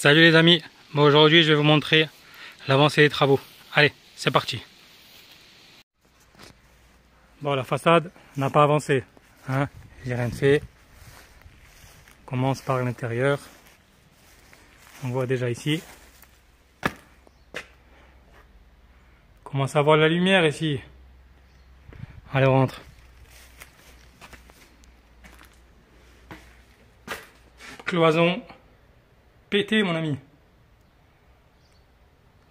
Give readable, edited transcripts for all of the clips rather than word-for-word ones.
Salut les amis, bon, aujourd'hui je vais vous montrer l'avancée des travaux. Allez, c'est parti. Bon, la façade n'a pas avancé, hein, j'ai rien fait. On commence par l'intérieur. On voit déjà ici. On commence à voir la lumière ici. Allez, on rentre. Cloison pété, mon ami.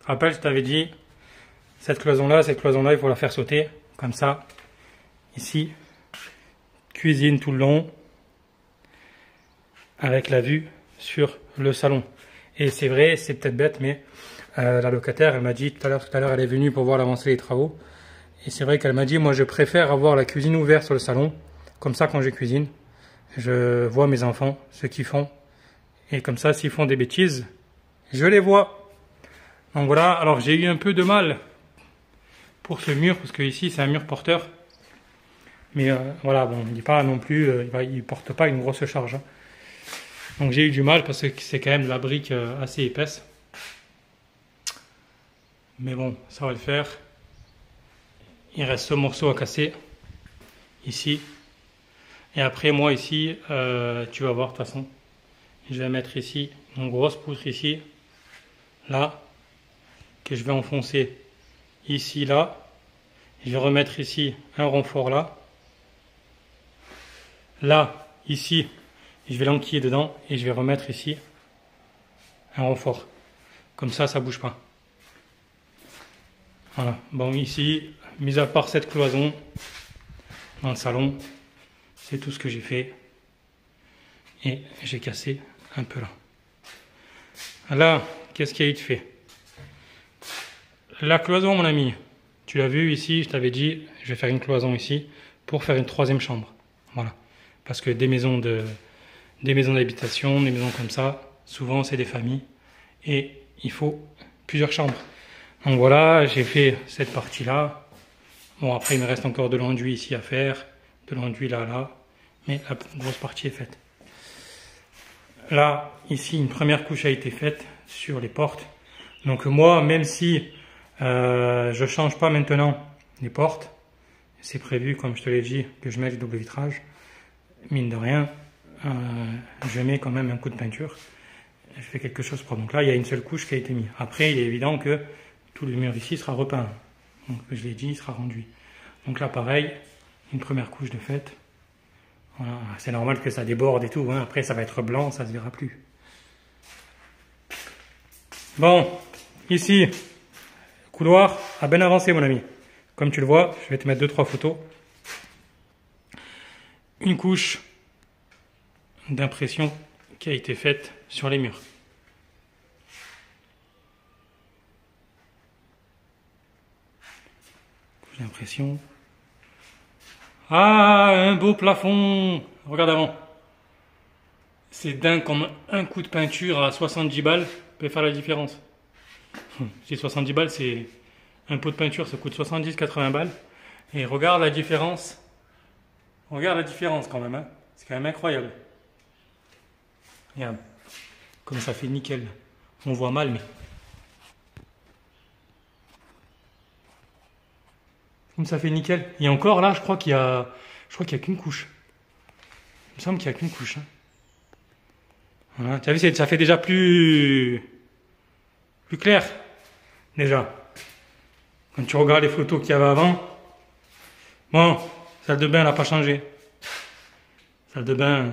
Rappelle, je t'avais dit, cette cloison-là, il faut la faire sauter, comme ça. Ici, cuisine tout le long, avec la vue sur le salon. Et c'est vrai, c'est peut-être bête, mais la locataire, elle m'a dit tout à l'heure, elle est venue pour voir l'avancée des travaux. Et c'est vrai qu'elle m'a dit, moi je préfère avoir la cuisine ouverte sur le salon, comme ça quand je cuisine, je vois mes enfants, ce qu'ils font. Et comme ça, s'ils font des bêtises, je les vois. Donc voilà, alors j'ai eu un peu de mal pour ce mur, parce que ici c'est un mur porteur. Mais voilà, bon, on ne dit pas non plus, il ne porte pas une grosse charge. Hein. Donc j'ai eu du mal parce que c'est quand même de la brique assez épaisse. Mais bon, ça va le faire. Il reste ce morceau à casser, ici. Et après, moi ici, tu vas voir de toute façon. Je vais mettre ici une grosse poutre ici, là, que je vais enfoncer ici, là. Je vais remettre ici un renfort là. Là, ici, je vais l'enquiller dedans et je vais remettre ici un renfort. Comme ça ne bouge pas. Voilà. Bon, ici, mis à part cette cloison dans le salon, c'est tout ce que j'ai fait. Et j'ai cassé un peu là. Là, qu'est-ce qu'il y a eu de fait? La cloison, mon ami, tu l'as vu ici, je t'avais dit, je vais faire une cloison ici pour faire une troisième chambre. Voilà. Parce que des maisons d'habitation, des maisons comme ça, souvent c'est des familles et il faut plusieurs chambres. Donc voilà, j'ai fait cette partie-là. Bon, après il me reste encore de l'enduit ici à faire, de l'enduit là, mais la grosse partie est faite. Là, ici, une première couche a été faite sur les portes. Donc moi, même si je change pas maintenant les portes, c'est prévu, comme je te l'ai dit, que je mette du double vitrage. Mine de rien, je mets quand même un coup de peinture. Je fais quelque chose pour. Donc là, il y a une seule couche qui a été mise. Après, il est évident que tout le mur ici sera repeint. Donc, je l'ai dit, il sera rendu. Donc là, pareil, une première couche de fait. Voilà. C'est normal que ça déborde et tout. Hein. Après, ça va être blanc, ça ne se verra plus. Bon, ici, couloir a bien avancé, mon ami. Comme tu le vois, je vais te mettre 2-3 photos. Une couche d'impression qui a été faite sur les murs. Couche d'impression. Ah, un beau plafond. Regarde avant. C'est dingue comme un coup de peinture à 70 balles peut faire la différence. J'ai 70 balles, c'est un pot de peinture, ça coûte 70-80 balles. Et regarde la différence. Regarde la différence quand même, hein. C'est quand même incroyable. Regarde, comme ça fait nickel. On voit mal, mais... Comme ça fait nickel. Et encore là, je crois qu'il y a qu'une couche. Il me semble qu'il n'y a qu'une couche. Hein. Voilà. Tu as vu, ça fait déjà plus clair. Déjà. Quand tu regardes les photos qu'il y avait avant. Bon, salle de bain, elle n'a pas changé. Salle de bain,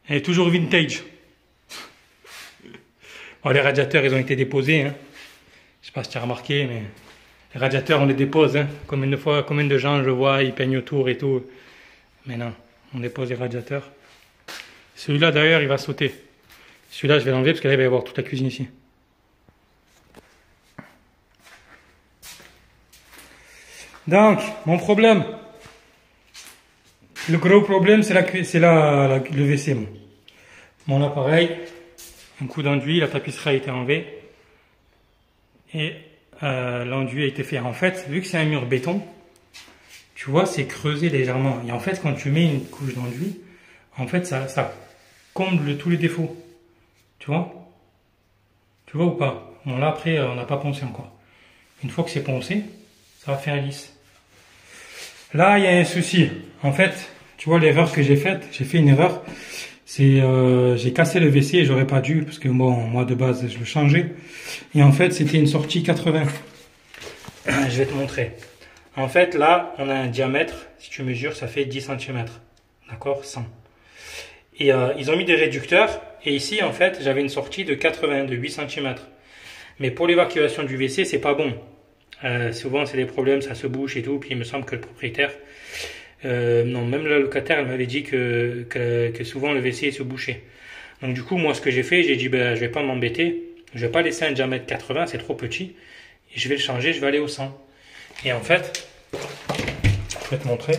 elle est toujours vintage. Bon, les radiateurs, ils ont été déposés. Hein. Je sais pas si tu as remarqué, mais les radiateurs, on les dépose. Hein. Combien de gens je vois, ils peignent autour et tout. Mais non, on dépose les radiateurs. Celui-là, d'ailleurs, il va sauter. Celui-là, je vais l'enlever parce que là, il va y avoir toute la cuisine ici. Donc, mon problème, le gros problème, c'est le WC. Mon appareil, un coup d'enduit, la tapisserie a été enlevée et l'enduit a été fait. En fait, vu que c'est un mur béton, tu vois, c'est creusé légèrement. Et en fait, quand tu mets une couche d'enduit, en fait, ça comble tous les défauts. Tu vois? Tu vois ou pas? Bon là après on n'a pas poncé encore. Une fois que c'est poncé, ça va faire lisse. Là il y a un souci. En fait, tu vois l'erreur que j'ai faite, j'ai fait une erreur. C'est j'ai cassé le WC et j'aurais pas dû parce que bon moi de base je le changeais. Et en fait c'était une sortie 80. Je vais te montrer. En fait là on a un diamètre, si tu mesures ça fait 10 cm. D'accord? 100. Et ils ont mis des réducteurs. Et ici, en fait, j'avais une sortie de 80, de 8 cm. Mais pour l'évacuation du WC, c'est pas bon. Souvent, c'est des problèmes, ça se bouche et tout. Puis il me semble que le propriétaire, non, même le locataire, elle m'avait dit que souvent le WC se bouchait. Donc du coup, moi, ce que j'ai fait, j'ai dit, ben, je vais pas m'embêter. Je vais pas laisser un diamètre 80, c'est trop petit. Et je vais le changer, je vais aller au 100. Et en fait, je vais te montrer.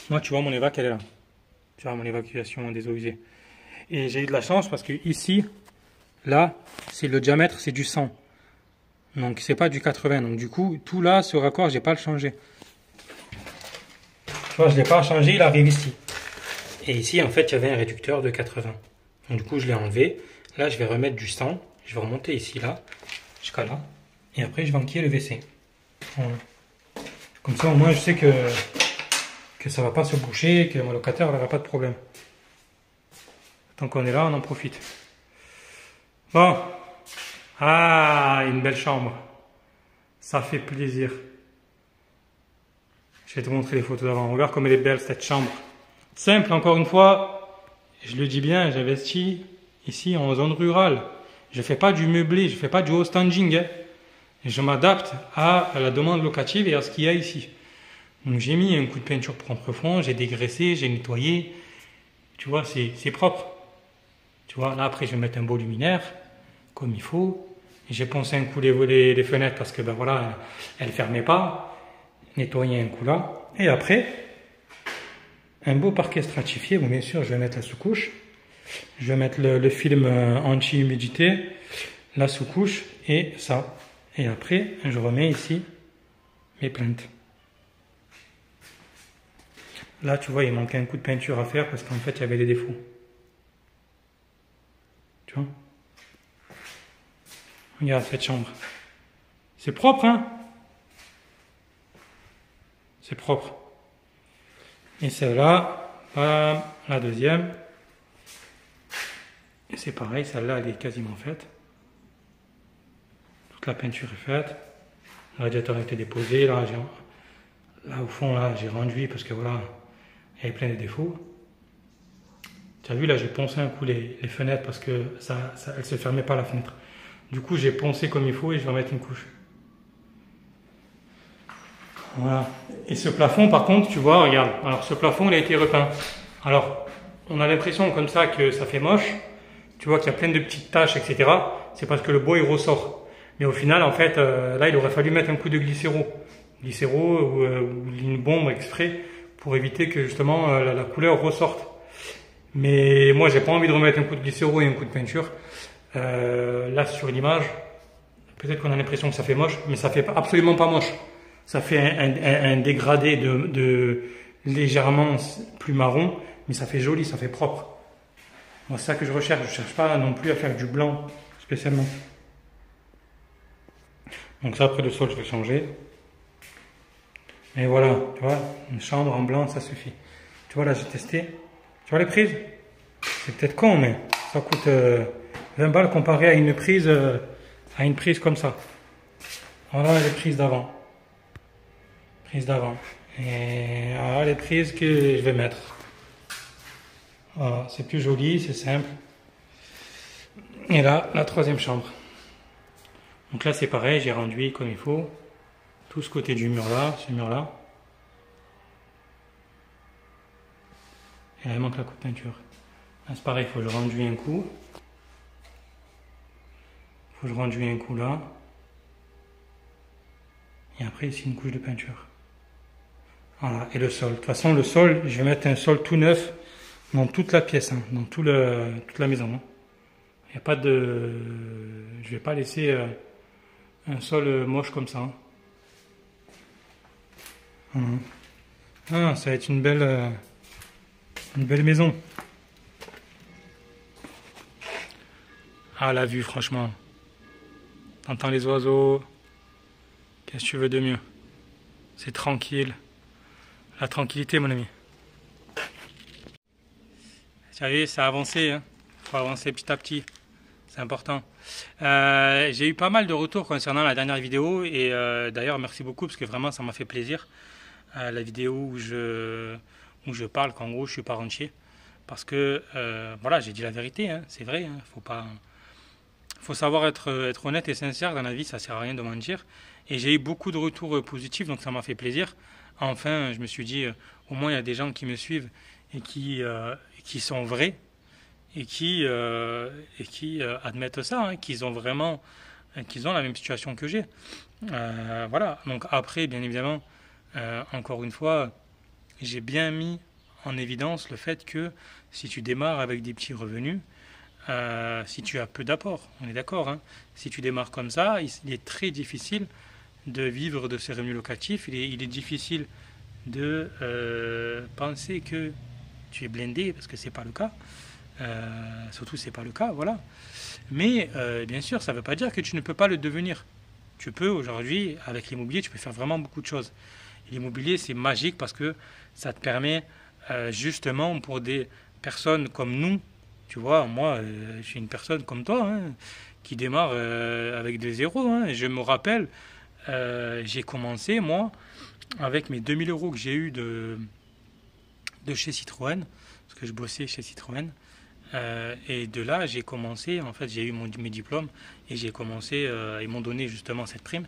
Moi, tu vois, mon évac, elle est là. Tu vois, mon évacuation des eaux usées. Et j'ai eu de la chance parce que ici, là, c'est le diamètre, c'est du 100. Donc c'est pas du 80. Donc du coup, tout là, ce raccord, j'ai pas le changé. Tu vois, je l'ai pas changé, il arrive ici. Et ici, en fait, il y avait un réducteur de 80. Donc du coup, je l'ai enlevé. Là, je vais remettre du 100. Je vais remonter ici, là, jusqu'à là. Et après, je vais enquiller le WC. Voilà. Comme ça, au moins, je sais que ça va pas se boucher, que mon locataire n'aura pas de problème. Tant qu'on est là, on en profite. Bon. Ah, une belle chambre. Ça fait plaisir. Je vais te montrer les photos d'avant. Regarde comme elle est belle cette chambre. Simple, encore une fois. Je le dis bien, j'investis ici en zone rurale. Je ne fais pas du meublé, je ne fais pas du haut standing. Hein. Je m'adapte à la demande locative et à ce qu'il y a ici. Donc j'ai mis un coup de peinture propre fond, j'ai dégraissé, j'ai nettoyé. Tu vois, c'est propre. Tu vois, là après je vais mettre un beau luminaire, comme il faut. J'ai poncé un coup les fenêtres parce que ben voilà, elles ne fermaient pas. Nettoyer un coup là. Et après, un beau parquet stratifié. Bon, bien sûr, je vais mettre la sous-couche. Je vais mettre le film anti-humidité, la sous-couche et ça. Et après, je remets ici mes plaintes. Là, tu vois, il manquait un coup de peinture à faire parce qu'en fait, il y avait des défauts. Tu vois? Regarde cette chambre. C'est propre, hein? C'est propre. Et celle-là, la deuxième. Et c'est pareil, celle-là, elle est quasiment faite. Toute la peinture est faite. Le radiateur a été déposé. Là, au fond, là, j'ai rendu parce que voilà, il y avait plein de défauts. Tu as vu, là, j'ai poncé un coup les fenêtres parce que elle ne se fermait pas la fenêtre. Du coup, j'ai poncé comme il faut et je vais en mettre une couche. Voilà. Et ce plafond, par contre, tu vois, regarde. Alors, ce plafond, il a été repeint. Alors, on a l'impression comme ça que ça fait moche. Tu vois qu'il y a plein de petites taches, etc. C'est parce que le bois, il ressort. Mais au final, en fait, là, il aurait fallu mettre un coup de glycéro. Glycéro ou une bombe exprès pour éviter que, justement, la couleur ressorte. Mais moi, j'ai pas envie de remettre un coup de glycéro et un coup de peinture. Là, sur l'image, peut-être qu'on a l'impression que ça fait moche, mais ça fait absolument pas moche. Ça fait un dégradé de légèrement plus marron, mais ça fait joli, ça fait propre. Moi, c'est ça que je recherche. Je cherche pas non plus à faire du blanc, spécialement. Donc ça, après le sol, je vais changer. Et voilà, tu vois, une chambre en blanc, ça suffit. Tu vois, là, j'ai testé. Tu vois les prises? C'est peut-être con, mais ça coûte 20 balles comparé à une prise comme ça. Voilà les prises d'avant. Prises d'avant. Et voilà les prises que je vais mettre. Voilà, c'est plus joli, c'est simple. Et là, la troisième chambre. Donc là, c'est pareil, j'ai rendu comme il faut. Tout ce côté du mur là, ce mur là. Et là, il manque la coupe de peinture. Là, c'est pareil, il faut que je renduis un coup. Il faut que je renduis un coup là. Et après, ici, une couche de peinture. Voilà, et le sol. De toute façon, le sol, je vais mettre un sol tout neuf dans toute la pièce, hein, dans toute la maison. Hein. Il y a pas de... Je vais pas laisser un sol moche comme ça. Hein. Voilà. Ah, ça va être une belle maison. Ah, la vue, franchement. T'entends les oiseaux. Qu'est-ce que tu veux de mieux? C'est tranquille. La tranquillité, mon ami. Vous savez, ça a avancé. Hein. Faut avancer petit à petit. C'est important. J'ai eu pas mal de retours concernant la dernière vidéo. Et d'ailleurs, merci beaucoup parce que vraiment, ça m'a fait plaisir. La vidéo où je parle qu'en gros, je suis pas rentier. Parce que, voilà, j'ai dit la vérité. Hein, c'est vrai. Hein, faut savoir être honnête et sincère dans la vie. Ça sert à rien de mentir. Et j'ai eu beaucoup de retours positifs. Donc, ça m'a fait plaisir. Enfin, je me suis dit, au moins, il y a des gens qui me suivent et qui sont vrais et qui admettent ça, hein, qu'ils ont vraiment, qu'ils ont la même situation que j'ai. Voilà. Donc après, bien évidemment, encore une fois, j'ai bien mis en évidence le fait que si tu démarres avec des petits revenus, si tu as peu d'apports, on est d'accord, hein, si tu démarres comme ça, il est très difficile de vivre de ces revenus locatifs. Il est difficile de penser que tu es blindé parce que c'est pas le cas. Surtout c'est pas le cas, voilà. Mais bien sûr, ça ne veut pas dire que tu ne peux pas le devenir. Tu peux aujourd'hui, avec l'immobilier, tu peux faire vraiment beaucoup de choses. L'immobilier, c'est magique parce que ça te permet justement pour des personnes comme nous, tu vois, moi, je suis une personne comme toi, hein, qui démarre avec des zéros. Hein. Je me rappelle, j'ai commencé, moi, avec mes 2000 euros que j'ai eu de chez Citroën, parce que je bossais chez Citroën. Et de là, j'ai commencé, en fait, j'ai eu mes diplômes et j'ai commencé, ils m'ont donné justement cette prime.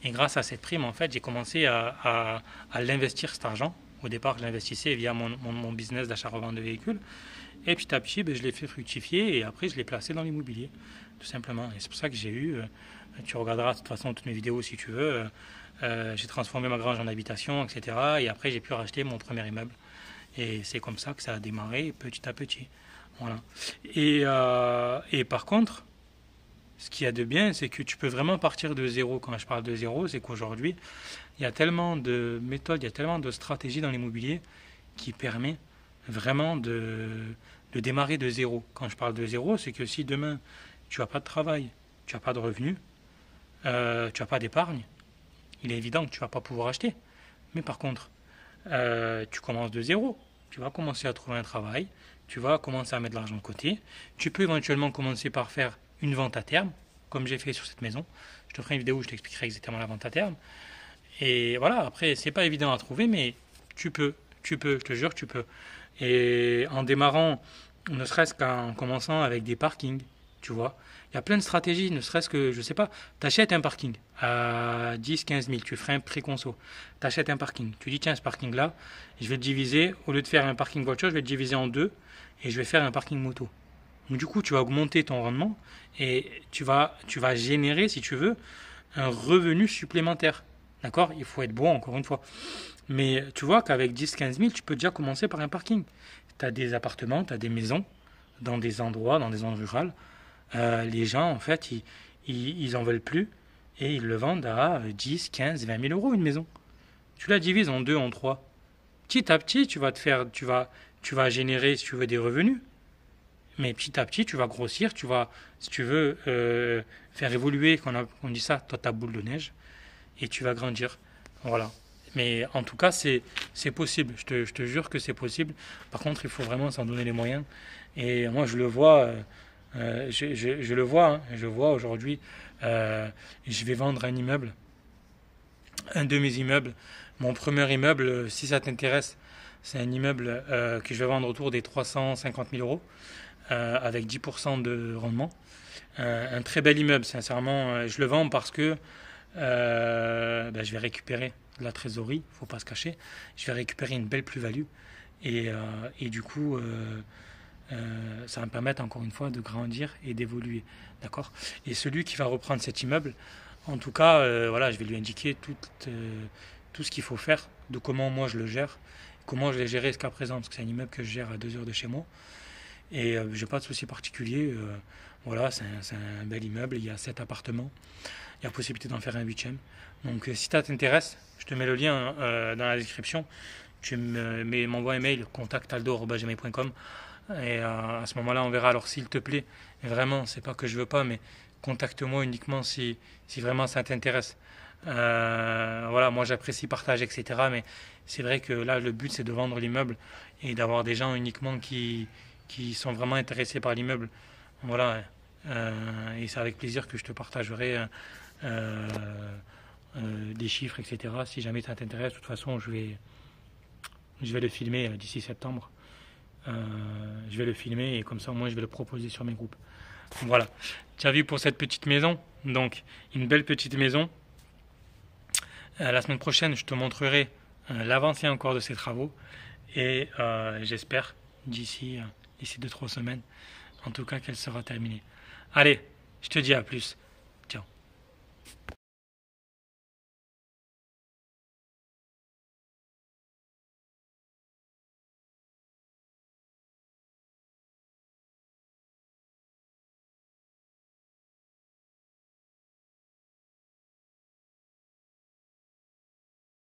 Et grâce à cette prime, en fait, j'ai commencé à l'investir cet argent. Au départ, je l'investissais via mon business d'achat-revente de véhicules. Et petit à petit, ben, je l'ai fait fructifier et après, je l'ai placé dans l'immobilier, tout simplement. Et c'est pour ça que j'ai eu, tu regarderas de toute façon toutes mes vidéos si tu veux, j'ai transformé ma grange en habitation, etc. Et après, j'ai pu racheter mon premier immeuble. Et c'est comme ça que ça a démarré petit à petit. Voilà. Et par contre, ce qu'il y a de bien, c'est que tu peux vraiment partir de zéro. Quand je parle de zéro, c'est qu'aujourd'hui, il y a tellement de méthodes, il y a tellement de stratégies dans l'immobilier qui permet vraiment de démarrer de zéro. Quand je parle de zéro, c'est que si demain, tu n'as pas de travail, tu n'as pas de revenus, tu n'as pas d'épargne, il est évident que tu ne vas pas pouvoir acheter. Mais par contre, tu commences de zéro. Tu vas commencer à trouver un travail, tu vas commencer à mettre de l'argent de côté. Tu peux éventuellement commencer par faire une vente à terme, comme j'ai fait sur cette maison. Je te ferai une vidéo où je t'expliquerai exactement la vente à terme. Et voilà, après, c'est pas évident à trouver, mais tu peux, je te jure, tu peux. Et en démarrant, ne serait-ce qu'en commençant avec des parkings, tu vois. Il y a plein de stratégies, ne serait-ce que, je sais pas, tu achètes un parking à 10, 15 000, tu ferais un pré-conso. Tu achètes un parking, tu dis tiens, ce parking-là, je vais le diviser, au lieu de faire un parking voiture, je vais le diviser en deux et je vais faire un parking moto. Donc du coup, tu vas augmenter ton rendement et tu vas générer, si tu veux, un revenu supplémentaire. D'accord? Il faut être bon, encore une fois. Mais tu vois qu'avec 10, 15 000, tu peux déjà commencer par un parking. Tu as des appartements, tu as des maisons dans des endroits, dans des zones rurales. Les gens, en fait, ils en veulent plus et ils le vendent à 10, 15, 20 000 euros une maison. Tu la divises en deux, en trois. Petit à petit, tu vas générer, si tu veux, des revenus. Mais petit à petit, tu vas grossir, tu vas, si tu veux, faire évoluer, on dit ça, toi, ta boule de neige, et tu vas grandir. Voilà. Mais en tout cas, c'est possible. Je te jure que c'est possible. Par contre, il faut vraiment s'en donner les moyens. Et moi, je le vois. Je le vois, hein, je vois aujourd'hui, je vais vendre un immeuble, un de mes immeubles, mon premier immeuble, si ça t'intéresse, c'est un immeuble que je vais vendre autour des 350 000 euros, avec 10% de rendement. Un très bel immeuble, sincèrement, je le vends parce que je vais récupérer de la trésorerie, faut pas se cacher, je vais récupérer une belle plus-value et du coup ça va me permettre encore une fois de grandir et d'évoluer, d'accord. Et celui qui va reprendre cet immeuble, en tout cas, voilà, je vais lui indiquer tout ce qu'il faut faire, de comment moi je le gère, comment je l'ai géré jusqu'à présent, parce que c'est un immeuble que je gère à 2 heures de chez moi, et j'ai pas de souci particulier. Voilà, c'est un bel immeuble, il y a 7 appartements, il y a possibilité d'en faire un 8e. Donc si ça t'intéresse, je te mets le lien dans la description, tu m'envoies un mail, contact.aldo@gmail.com. Et à ce moment-là, on verra. Alors, s'il te plaît, vraiment, c'est pas que je veux pas, mais contacte-moi uniquement si vraiment ça t'intéresse. Voilà, moi j'apprécie partage, etc. Mais c'est vrai que là, le but, c'est de vendre l'immeuble et d'avoir des gens uniquement qui sont vraiment intéressés par l'immeuble. Voilà. Et c'est avec plaisir que je te partagerai euh, des chiffres, etc. Si jamais ça t'intéresse, de toute façon, je vais le filmer d'ici septembre. Je vais le filmer et comme ça, au moins, je vais le proposer sur mes groupes. Voilà. Tu as vu pour cette petite maison. Donc, une belle petite maison. La semaine prochaine, je te montrerai l'avancée encore de ces travaux. Et j'espère d'ici 2-3 semaines, en tout cas, qu'elle sera terminée. Allez, je te dis à plus. Ciao.